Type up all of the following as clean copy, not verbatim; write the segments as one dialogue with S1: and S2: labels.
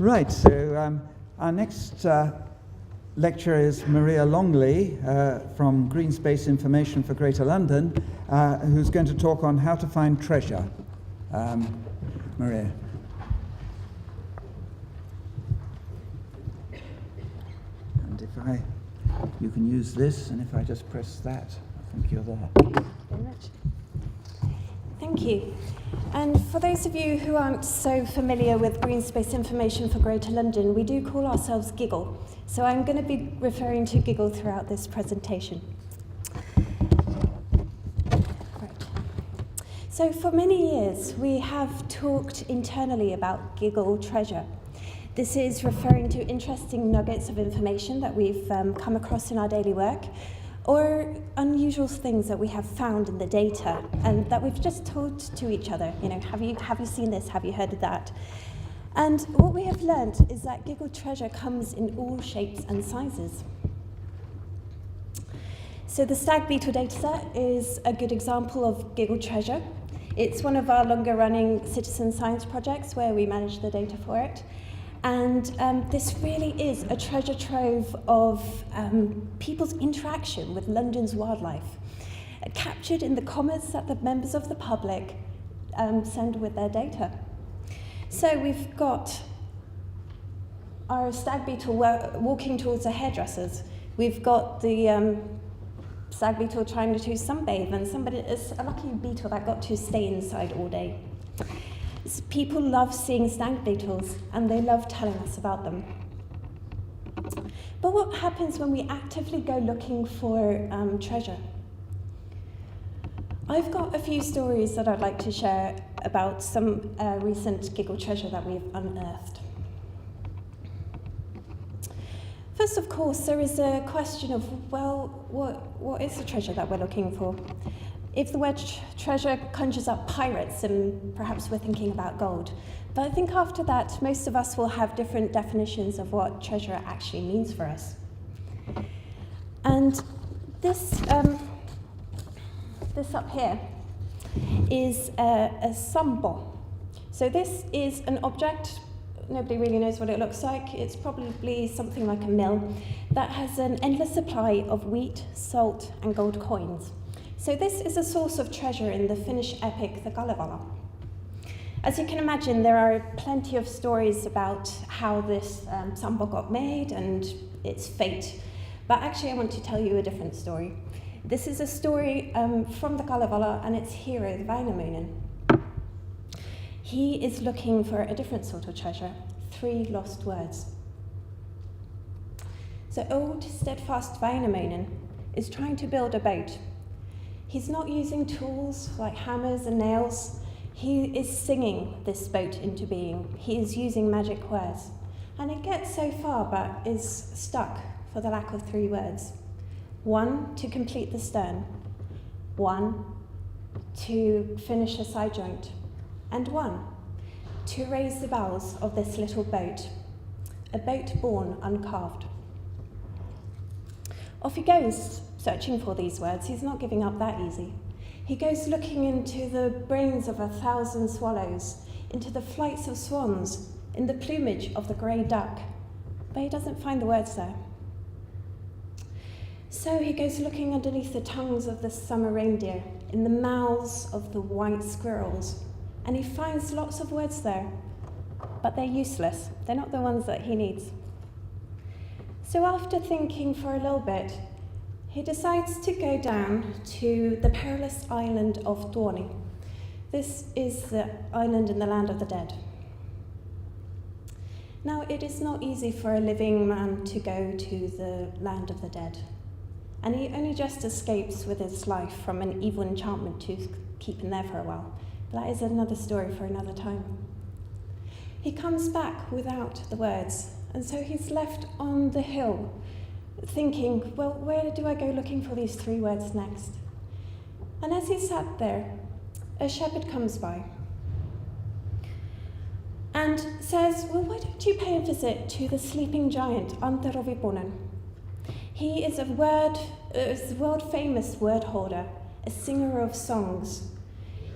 S1: Right, so our next lecturer is Maria Longley from Green Space Information for Greater London, who's going to talk on how to find treasure. Maria. And you can use this, and if I just press that, I think you're there.
S2: Very much. Thank you. And for those of you who aren't so familiar with Green Space Information for Greater London, we do call ourselves GIGGLE. So I'm going to be referring to GIGGLE throughout this presentation. Right. So for many years, we have talked internally about GIGGLE treasure. This is referring to interesting nuggets of information that we've come across in our daily work, or unusual things that we have found in the data and that we've just told to each other. You know, have you seen this? Have you heard of that? And what we have learned is that GIGGLE treasure comes in all shapes and sizes. So the stag beetle dataset is a good example of GIGGLE treasure. It's one of our longer running citizen science projects where we manage the data for it. And this really is a treasure trove of people's interaction with London's wildlife, captured in the comments that the members of the public send with their data. So we've got our stag beetle walking towards the hairdressers. We've got the stag beetle trying to sunbathe, and it's a lucky beetle that got to stay inside all day. People love seeing stag beetles, and they love telling us about them. But what happens when we actively go looking for treasure? I've got a few stories that I'd like to share about some recent GIGGLE treasure that we've unearthed. First, of course, there is a question of, well, what is the treasure that we're looking for? If the word treasure conjures up pirates, and perhaps we're thinking about gold. But I think after that, most of us will have different definitions of what treasure actually means for us. And this up here is a sambo. So this is an object, nobody really knows what it looks like. It's probably something like a mill that has an endless supply of wheat, salt, and gold coins. So this is a source of treasure in the Finnish epic, the Kalevala. As you can imagine, there are plenty of stories about how this sampo got made and its fate. But actually, I want to tell you a different story. This is a story from the Kalevala and its hero, Väinämöinen. He is looking for a different sort of treasure, 3 lost words. So old, steadfast Väinämöinen is trying to build a boat. He's not using tools like hammers and nails. He is singing this boat into being. He is using magic words. And it gets so far, but is stuck for the lack of 3 words. 1, to complete the stern. 1, to finish a side joint. And 1, to raise the bows of this little boat. A boat born uncarved. Off he goes, searching for these words. He's not giving up that easy. He goes looking into the brains of 1,000 swallows, into the flights of swans, in the plumage of the grey duck, but he doesn't find the words there. So he goes looking underneath the tongues of the summer reindeer, in the mouths of the white squirrels, and he finds lots of words there, but they're useless. They're not the ones that he needs. So after thinking for a little bit, he decides to go down to the perilous island of Tuoni. This is the island in the land of the dead. Now, it is not easy for a living man to go to the land of the dead, and he only just escapes with his life from an evil enchantment to keep him there for a while. But that is another story for another time. He comes back without the words, and so he's left on the hill, thinking, well, where do I go looking for these 3 words next? And as he sat there, a shepherd comes by and says, well, why don't you pay a visit to the sleeping giant, Antti Rovipunen? He is a world-famous word hoarder, a singer of songs.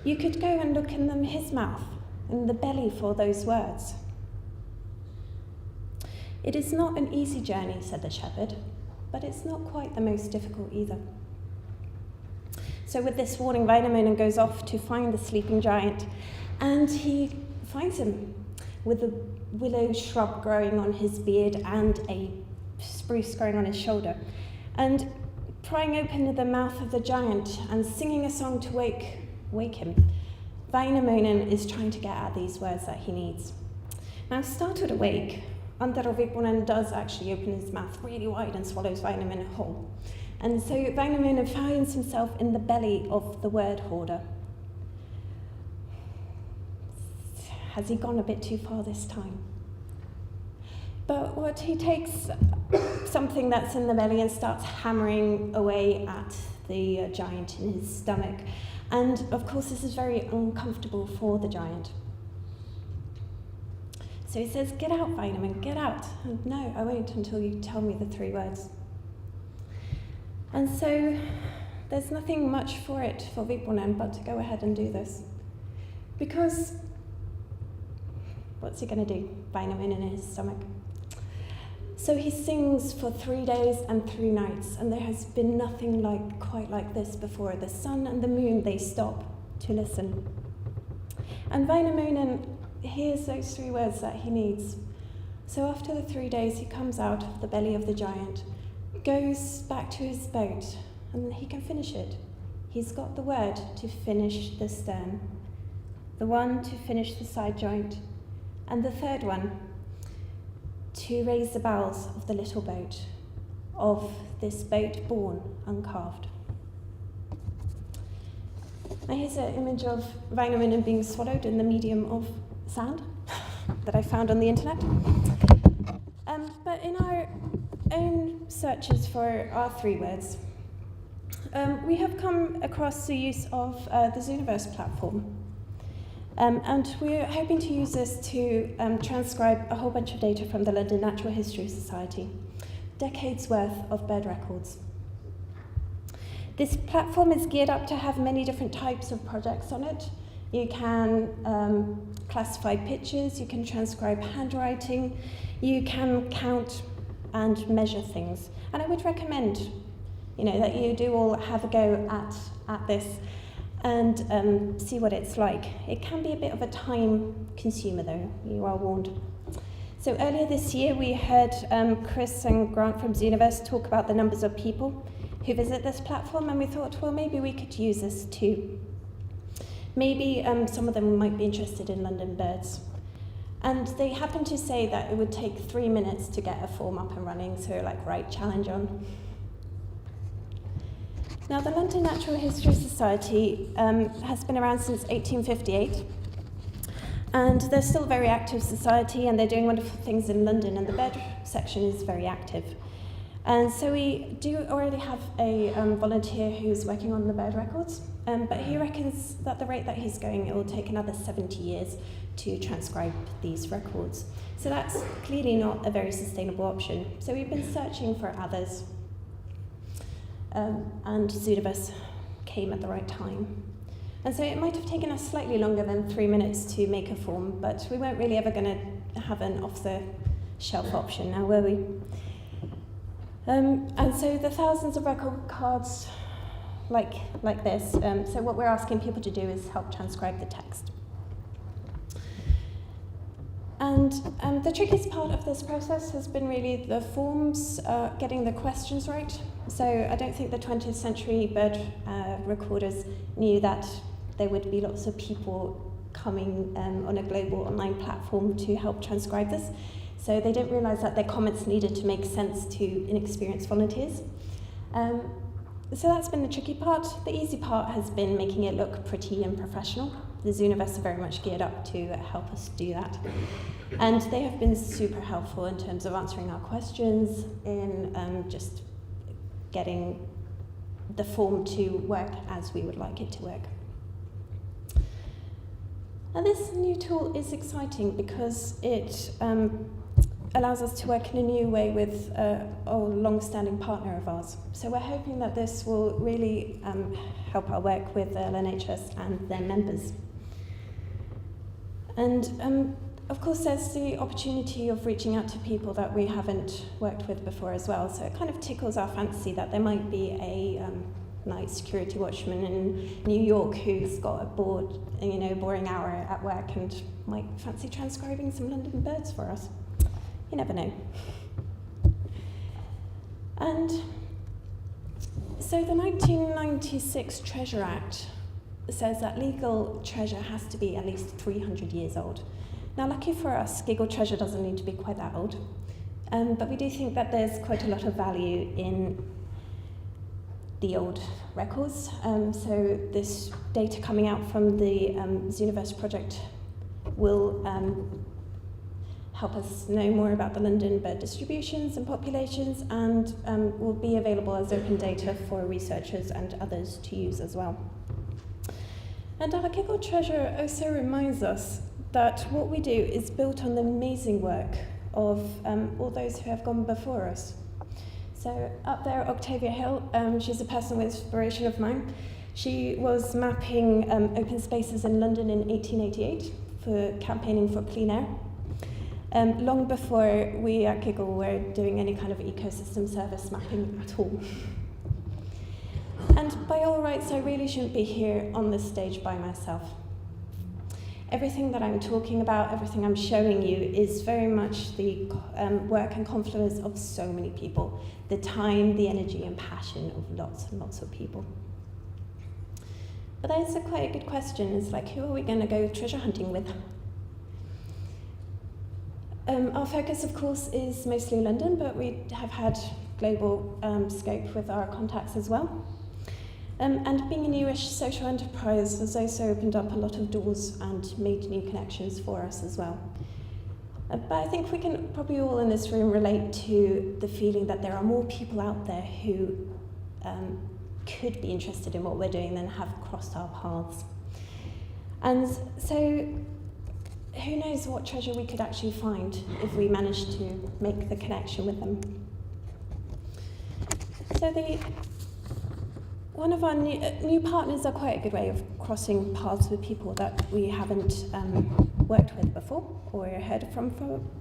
S2: You could go and look in his mouth, in the belly for those words. "It is not an easy journey," said the shepherd, "but it's not quite the most difficult either." So with this warning, Wainamoinen goes off to find the sleeping giant, and he finds him with a willow shrub growing on his beard and a spruce growing on his shoulder. And prying open the mouth of the giant and singing a song to wake him, Wainamoinen is trying to get at these words that he needs. Now, startled awake, Antero Vipponen does actually open his mouth really wide and swallows Wainamoinen whole. And so Wainamoinen finds himself in the belly of the word hoarder. Has he gone a bit too far this time? But what he takes something that's in the belly and starts hammering away at the giant in his stomach. And of course, this is very uncomfortable for the giant. So he says, "Get out, Wainamoinen, get out." And, "No, I won't until you tell me the 3 words." And so there's nothing much for it for Vipponen but to go ahead and do this. Because what's he going to do? Wainamoinen in his stomach. So he sings for 3 days and 3 nights, and there has been nothing quite like this before. The sun and the moon, they stop to listen. And Wainamoinen hears those 3 words that he needs. So after the 3 days, he comes out of the belly of the giant, goes back to his boat, and he can finish it. He's got the word to finish the stern, the one to finish the side joint, and the 3rd one to raise the bows of the little boat, of this boat born uncarved. Now here's an image of Wainamoinen being swallowed in the medium of sand that I found on the internet. But in our own searches for our 3 words, we have come across the use of the Zooniverse platform. And we're hoping to use this to transcribe a whole bunch of data from the London Natural History Society, decades worth of bird records. This platform is geared up to have many different types of projects on it. You can classify pictures, you can transcribe handwriting, you can count and measure things. And I would recommend, that you do all have a go at this and see what it's like. It can be a bit of a time consumer though, you are warned. So earlier this year we heard Chris and Grant from Zooniverse talk about the numbers of people who visit this platform, and we thought, well, maybe we could use this too. Maybe some of them might be interested in London birds. And they happened to say that it would take 3 minutes to get a form up and running, so like, right, challenge on. Now, the London Natural History Society has been around since 1858, and they're still a very active society, and they're doing wonderful things in London, and the bird section is very active. And so we do already have a volunteer who's working on the bird records, but he reckons that the rate that he's going, it will take another 70 years to transcribe these records. So that's clearly not a very sustainable option. So we've been searching for others. And Zooniverse came at the right time. And so it might have taken us slightly longer than 3 minutes to make a form, but we weren't really ever going to have an off-the-shelf option now, were we? And so the thousands of record cards like this, so what we're asking people to do is help transcribe the text. And the trickiest part of this process has been really the forms, getting the questions right. So I don't think the 20th century bird recorders knew that there would be lots of people coming on a global online platform to help transcribe this. So they didn't realise that their comments needed to make sense to inexperienced volunteers. So that's been the tricky part. The easy part has been making it look pretty and professional. The Zooniverse are very much geared up to help us do that. And they have been super helpful in terms of answering our questions, in just getting the form to work as we would like it to work. Now this new tool is exciting because it allows us to work in a new way with a long-standing partner of ours. So we're hoping that this will really help our work with LNHS and their members. And of course, there's the opportunity of reaching out to people that we haven't worked with before as well. So it kind of tickles our fancy that there might be a night security watchman in New York who's got a boring hour at work and might fancy transcribing some London birds for us. You never know. And so the 1996 Treasure Act says that legal treasure has to be at least 300 years old. Now, lucky for us, Giggle treasure doesn't need to be quite that old, but we do think that there's quite a lot of value in the old records. So this data coming out from the Zooniverse project will help us know more about the London bird distributions and populations, and will be available as open data for researchers and others to use as well. And our Giggle treasure also reminds us that what we do is built on the amazing work of all those who have gone before us. So up there, Octavia Hill, she's a personal inspiration of mine. She was mapping open spaces in London in 1888 for campaigning for clean air. Long before we at Giggle were doing any kind of ecosystem service mapping at all. And by all rights, I really shouldn't be here on this stage by myself. Everything that I'm talking about, everything I'm showing you is very much the work and confluence of so many people, the time, the energy and passion of lots and lots of people. But that's quite a good question. It's like, who are we going to go treasure hunting with? Our focus, of course, is mostly London, but we have had global scope with our contacts as well. And being a newish social enterprise has also opened up a lot of doors and made new connections for us as well. But I think we can probably all in this room relate to the feeling that there are more people out there who could be interested in what we're doing than have crossed our paths. And so who knows what treasure we could actually find if we managed to make the connection with them. So one of our new partners are quite a good way of crossing paths with people that we haven't worked with before or heard from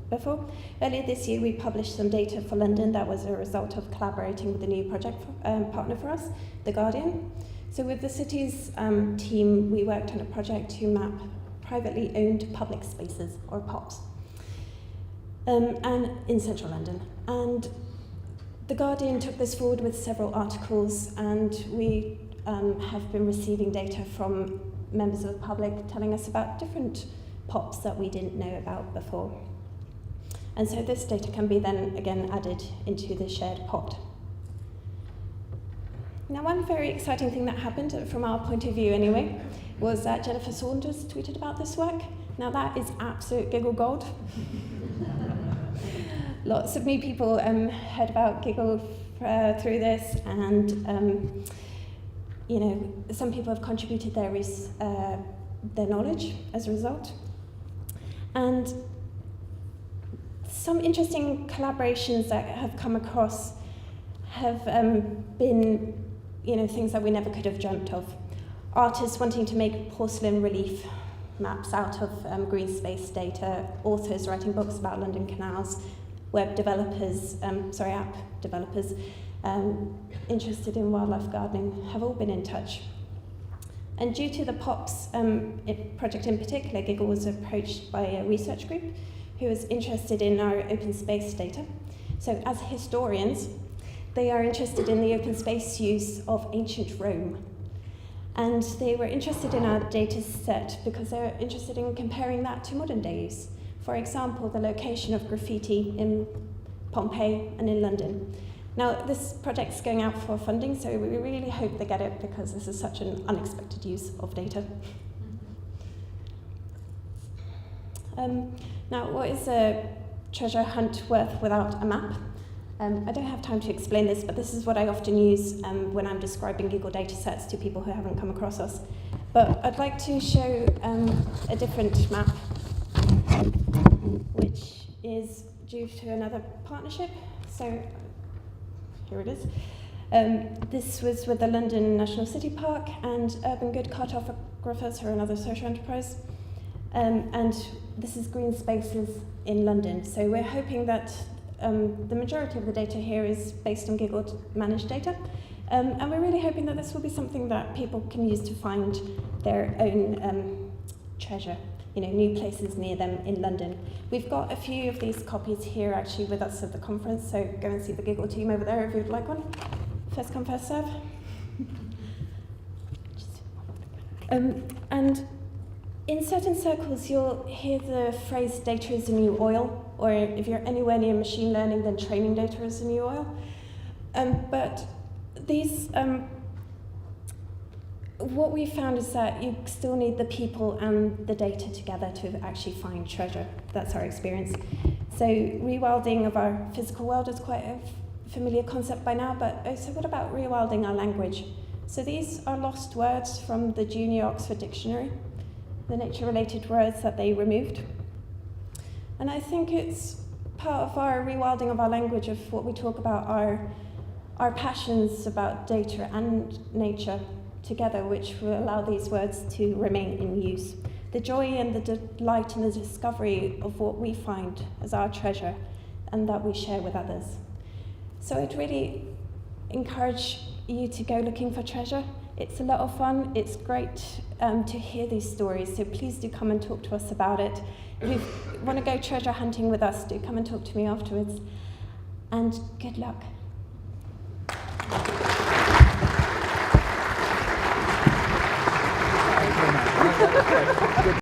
S2: before. Earlier this year, we published some data for London that was a result of collaborating with a new project partner for us, The Guardian. So with the city's team, we worked on a project to map privately owned public spaces, or POPs, and in central London. And The Guardian took this forward with several articles, and we have been receiving data from members of the public telling us about different POPs that we didn't know about before. And so this data can be then again added into the shared pot. Now, one very exciting thing that happened, from our point of view anyway, was that Jennifer Saunders tweeted about this work. Now that is absolute Giggle gold. Lots of new people heard about Giggle through this, and some people have contributed their knowledge as a result. And some interesting collaborations that have come across have been, things that we never could have dreamt of. Artists wanting to make porcelain relief maps out of green space data, authors writing books about London canals, web developers, app developers interested in wildlife gardening have all been in touch. And due to the POPs project in particular, Giggle was approached by a research group who was interested in our open space data. So as historians, they are interested in the open space use of ancient Rome. And they were interested in our data set because they were interested in comparing that to modern day use. For example, the location of graffiti in Pompeii and in London. Now, this project's going out for funding, so we really hope they get it because this is such an unexpected use of data. Now, what is a treasure hunt worth without a map? I don't have time to explain this, but this is what I often use when I'm describing Giggle data sets to people who haven't come across us. But I'd like to show a different map, which is due to another partnership. So here it is. This was with the London National City Park and Urban Good Cartographers, who are another social enterprise. and this is green spaces in London. So we're hoping that the majority of the data here is based on Giggle managed data. And we're really hoping that this will be something that people can use to find their own treasure, new places near them in London. We've got a few of these copies here actually with us at the conference, so go and see the Giggle team over there if you'd like one. First come, first serve. And in certain circles, you'll hear the phrase data is the new oil, or if you're anywhere near machine learning, then training data is the new oil. But these, what we found is that you still need the people and the data together to actually find treasure. That's our experience. So rewilding of our physical world is quite a familiar concept by now, but so what about rewilding our language? So these are lost words from the Junior Oxford Dictionary, the nature-related words that they removed. And I think it's part of our rewilding of our language, of what we talk about, our passions about data and nature together, which will allow these words to remain in use. The joy and the delight and the discovery of what we find as our treasure and that we share with others. So I'd really encourage you to go looking for treasure. It's a lot of fun. It's great to hear these stories, so please do come and talk to us about it. If you want to go treasure hunting with us, do come and talk to me afterwards. And good luck.